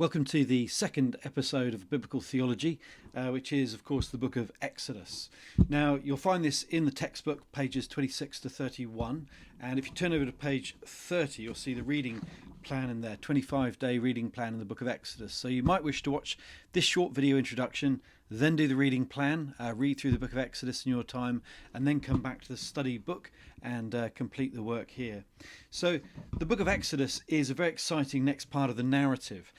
Welcome to the second episode of Biblical Theology, which is, of course, the book of Exodus. Now, you'll find this in the textbook, pages 26 to 31. And if you turn over to page 30, you'll see the reading plan in there, 25-day reading plan in the book of Exodus. So you might wish to watch this short video introduction, then do the reading plan, read through the book of Exodus in your time, and then come back to the study book and complete the work here. So the book of Exodus is a very exciting next part of the narrative.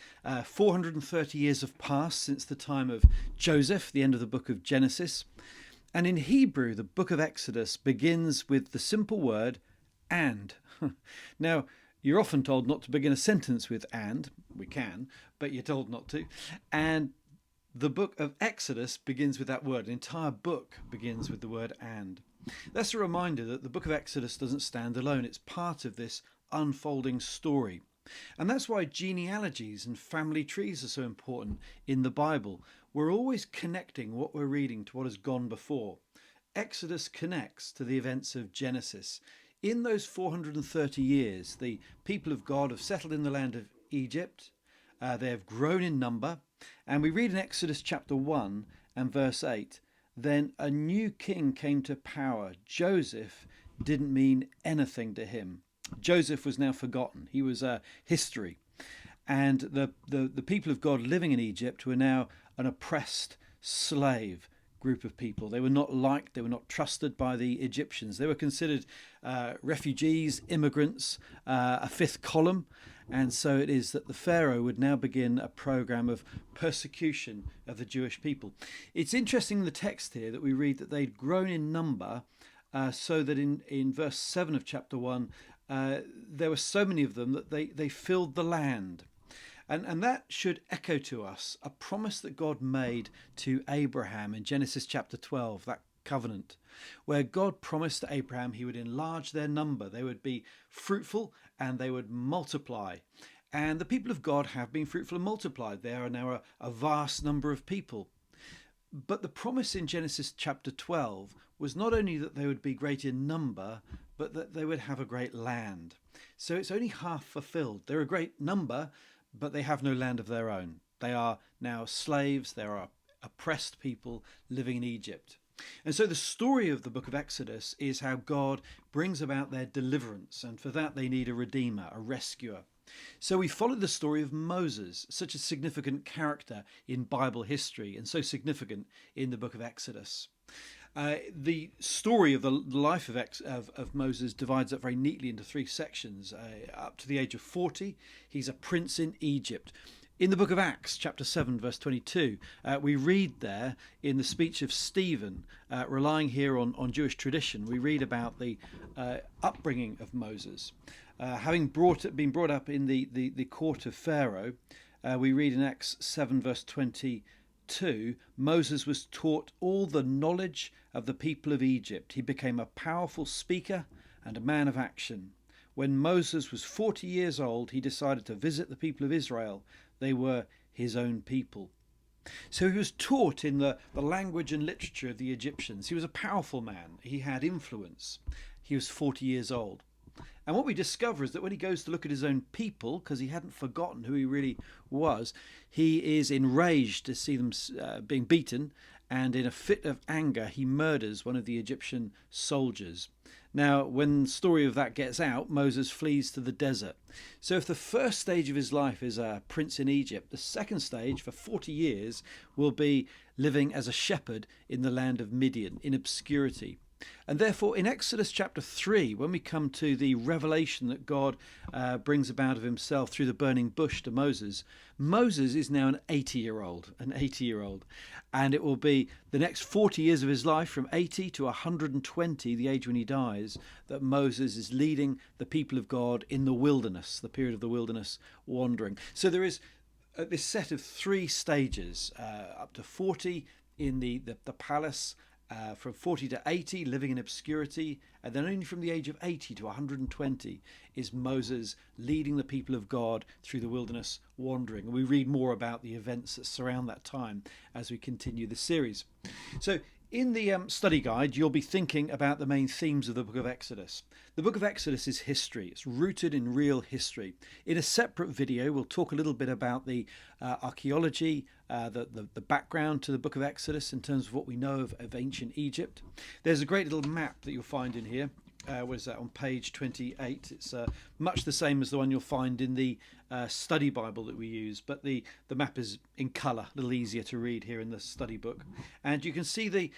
430 years have passed since the time of Joseph, the end of the book of Genesis. And in Hebrew, the book of Exodus begins with the simple word, and. Now, you're often told not to begin a sentence with and. We can, but you're told not to. And the book of Exodus begins with that word. An entire book begins with the word and. That's a reminder that the book of Exodus doesn't stand alone. It's part of this unfolding story. And that's why genealogies and family trees are so important in the Bible. We're always connecting what we're reading to what has gone before. Exodus connects to the events of Genesis. In those 430 years, the people of God have settled in the land of Egypt. They have grown in number. And we read in Exodus chapter 1 and verse 8, then a new king came to power. Joseph didn't mean anything to him. Joseph was now forgotten. He was history. And the people of God living in Egypt were now an oppressed slave group of people. They were not liked, they were not trusted by the Egyptians. They were considered refugees, immigrants, a fifth column. And so it is that the Pharaoh would now begin a program of persecution of the Jewish people. It's interesting in the text here that we read that they'd grown in number, so that in verse 7 of chapter 1, there were so many of them that they filled the land. And that should echo to us a promise that God made to Abraham in Genesis chapter 12, that covenant, where God promised to Abraham he would enlarge their number. They would be fruitful and they would multiply. And the people of God have been fruitful and multiplied. There are now a vast number of people. But the promise in Genesis chapter 12 was not only that they would be great in number, but that they would have a great land. So it's only half fulfilled. They're a great number, but they have no land of their own. They are now slaves. They are oppressed people living in Egypt. And so the story of the book of Exodus is how God brings about their deliverance. And for that, they need a redeemer, a rescuer. So we follow the story of Moses, such a significant character in Bible history and so significant in the book of Exodus. The story of the life of Moses divides up very neatly into three sections. Up to the age of 40, he's a prince in Egypt. In the book of Acts, chapter 7, verse 22, we read there in the speech of Stephen, relying here on Jewish tradition, we read about the upbringing of Moses. Having been brought up in the court of Pharaoh, we read in Acts 7, verse 22, Moses was taught all the knowledge of the people of Egypt. He became a powerful speaker and a man of action. When Moses was 40 years old, he decided to visit the people of Israel. They were his own people. So he was taught in the language and literature of the Egyptians. He was a powerful man. He had influence. He was 40 years old. And what we discover is that when he goes to look at his own people, because he hadn't forgotten who he really was, he is enraged to see them being beaten, and in a fit of anger, he murders one of the Egyptian soldiers. Now, when the story of that gets out, Moses flees to the desert. So if the first stage of his life is a prince in Egypt, the second stage for 40 years will be living as a shepherd in the land of Midian, in obscurity. And therefore, in Exodus chapter 3, when we come to the revelation that God brings about of himself through the burning bush to Moses, Moses is now an 80-year-old. And it will be the next 40 years of his life, from 80 to 120, the age when he dies, that Moses is leading the people of God in the wilderness, the period of the wilderness wandering. So there is this set of three stages, up to 40 in the palace, from 40 to 80, living in obscurity, and then only from the age of 80 to 120 is Moses leading the people of God through the wilderness wandering. And we read more about the events that surround that time as we continue the series. So In the study guide, you'll be thinking about the main themes of the book of Exodus. The book of Exodus is history. It's rooted in real history. In a separate video, we'll talk a little bit about the archaeology, the background to the book of Exodus in terms of what we know of ancient Egypt. There's a great little map that you'll find in here. Was that on page 28? It's much the same as the one you'll find in the study Bible that we use, but the map is in colour, a little easier to read here in the study book. And you can see the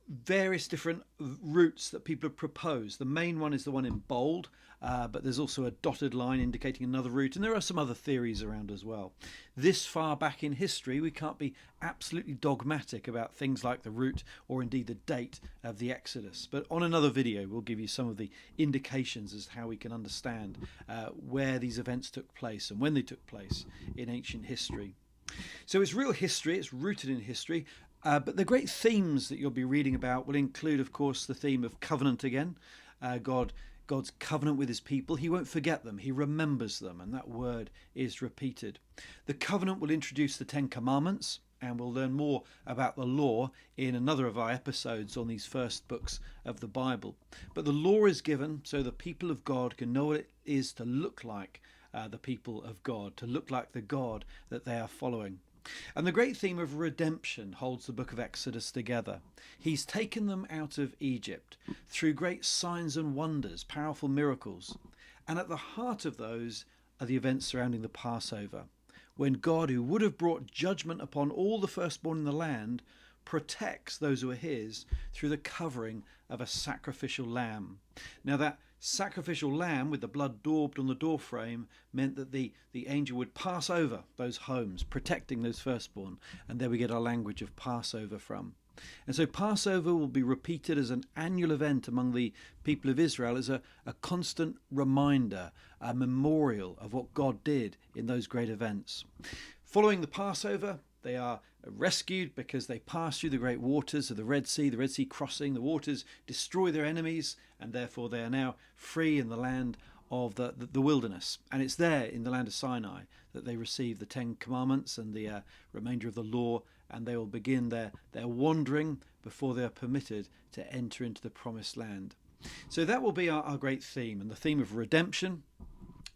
various different routes that people have proposed. The main one is the one in bold, but there's also a dotted line indicating another route, and there are some other theories around as well. This far back in history, we can't be absolutely dogmatic about things like the route or indeed the date of the Exodus, but on another video we'll give you some of the indications as to how we can understand where these events took place and when they took place in ancient history. So it's real history, it's rooted in history. But the great themes that you'll be reading about will include, of course, the theme of covenant again. God's covenant with his people. He won't forget them. He remembers them, and that word is repeated. The covenant will introduce the Ten Commandments, and we'll learn more about the law in another of our episodes on these first books of the Bible. But the law is given so the people of God can know what it is to look like the people of God, to look like the God that they are following. And the great theme of redemption holds the book of Exodus together. He's taken them out of Egypt through great signs and wonders, powerful miracles. And at the heart of those are the events surrounding the Passover, when God, who would have brought judgment upon all the firstborn in the land, protects those who are his through the covering of a sacrificial lamb. Now that sacrificial lamb with the blood daubed on the doorframe meant that the angel would pass over those homes, protecting those firstborn, and there we get our language of Passover from. And so Passover will be repeated as an annual event among the people of Israel as a constant reminder, a memorial of what God did in those great events. Following the Passover, they are rescued because they pass through the great waters of the Red Sea crossing. The waters destroy their enemies, and therefore they are now free in the land of the wilderness. And it's there in the land of Sinai that they receive the Ten Commandments and the remainder of the law, and they will begin their wandering before they are permitted to enter into the promised land. So that will be our great theme, and the theme of redemption,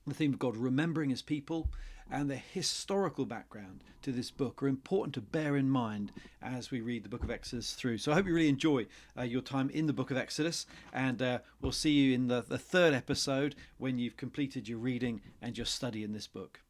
the theme of God remembering his people, and the historical background to this book are important to bear in mind as we read the book of Exodus through. So I hope you really enjoy your time in the book of Exodus, and we'll see you in the third episode when you've completed your reading and your study in this book.